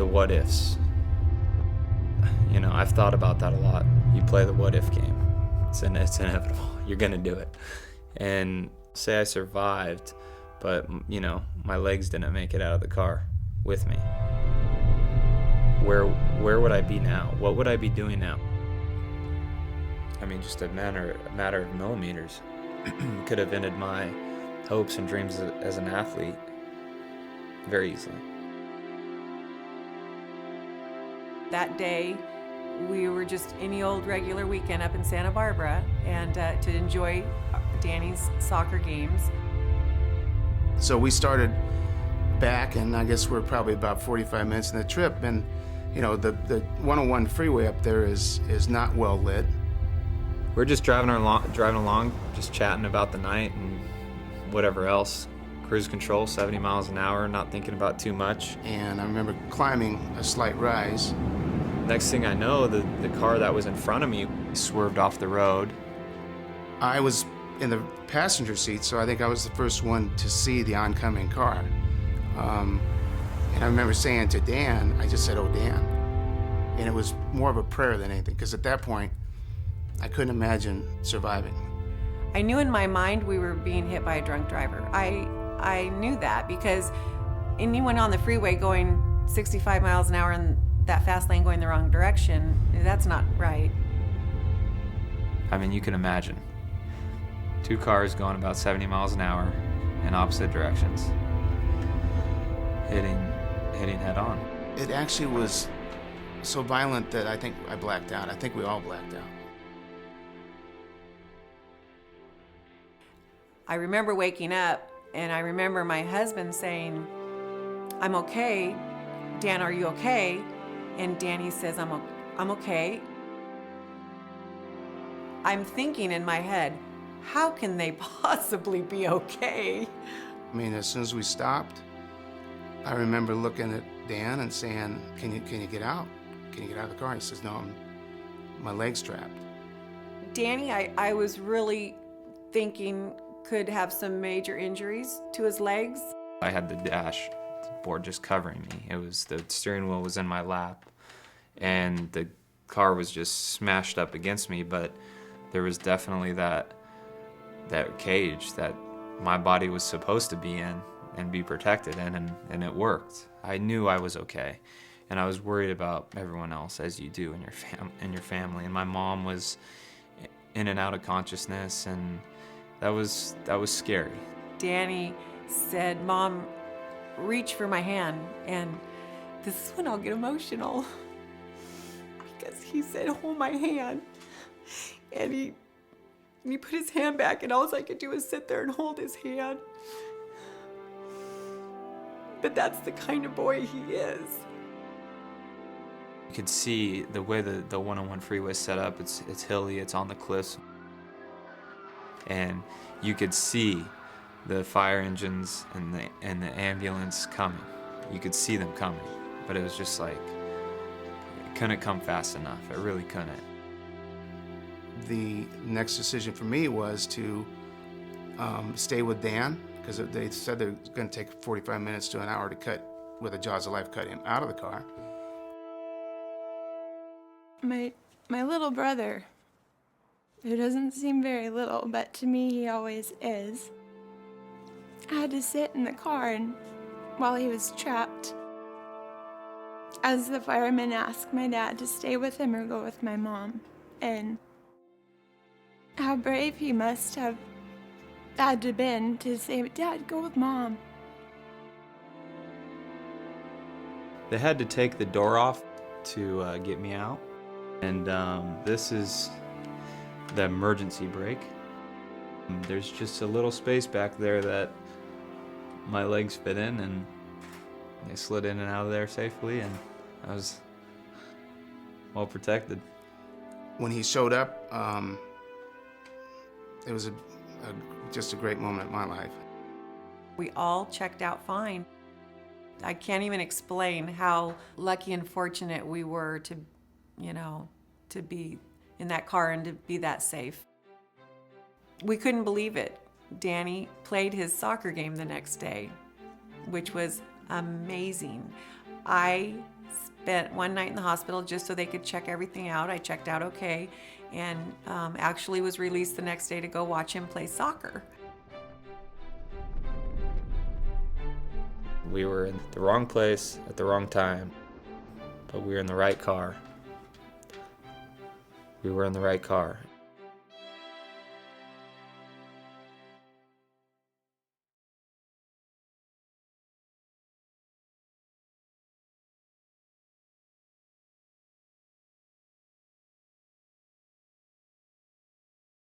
the what ifs. You know, I've thought about that a lot. You play the what if game. It's inevitable. You're gonna do it. And say I survived, but you know, my legs didn't make it out of the car with me. Where would I be now? What would I be doing now? I mean, just a matter of millimeters could have ended my hopes and dreams as an athlete very easily. That day, we were just any old regular weekend up in Santa Barbara and to enjoy Danny's soccer games. So we started back, and I guess we're probably about 45 minutes in the trip, and you know, the 101 freeway up there is not well lit. We're just driving along, just chatting about the night and whatever else. Cruise control, 70 miles an hour, not thinking about too much. And I remember climbing a slight rise. Next thing I know, the car that was in front of me swerved off the road. I was in the passenger seat, so I think I was the first one to see the oncoming car. And I remember saying to Dan, I just said, "Oh, Dan." And it was more of a prayer than anything, because at that point, I couldn't imagine surviving. I knew in my mind we were being hit by a drunk driver. I knew that because anyone on the freeway going 65 miles an hour in that fast lane going the wrong direction, that's not right. I mean, you can imagine. Two cars going about 70 miles an hour in opposite directions, hitting head on. It actually was so violent that I think I blacked out. I think we all blacked out. I remember waking up, and I remember my husband saying, "I'm okay. Dan, are you okay?" And Danny says, I'm okay. I'm thinking in my head, how can they possibly be okay? I mean, as soon as we stopped, I remember looking at Dan and saying, can you get out? Can you get out of the car? He says, "No, my leg's trapped." Danny, I was really thinking could have some major injuries to his legs. I had the dashboard just covering me. It was the steering wheel was in my lap, and the car was just smashed up against me. But there was definitely that cage that my body was supposed to be in and be protected in, and it worked. I knew I was okay, and I was worried about everyone else, as you do in your family. And my mom was in and out of consciousness, and that was scary. Danny said, "Mom, reach for my hand." And this is when I'll get emotional, because he said, "Hold my hand." And he put his hand back, and all I could do was sit there and hold his hand. But that's the kind of boy he is. You could see the way the 101 freeway is set up. It's hilly, it's on the cliffs. And you could see the fire engines and the ambulance coming. You could see them coming, but it was just like, it couldn't come fast enough. It really couldn't. The next decision for me was to stay with Dan, because they said they're going to take 45 minutes to an hour to cut, with a Jaws of Life, cut him out of the car. My little brother, who doesn't seem very little, but to me he always is, I had to sit in the car and while he was trapped, as the firemen asked my dad to stay with him or go with my mom. And how brave he must have had to been to say, "Dad, go with Mom." They had to take the door off to get me out. And this is the emergency brake. There's just a little space back there that my legs fit in, and they slid in and out of there safely, and I was well protected. When he showed up, it was just a great moment in my life. We all checked out fine. I can't even explain how lucky and fortunate we were to be in that car and to be that safe. We couldn't believe it. Danny played his soccer game the next day, which was amazing. I spent one night in the hospital just so they could check everything out. I checked out okay, and actually was released the next day to go watch him play soccer. We were in the wrong place at the wrong time, but we were in the right car. We were in the right car,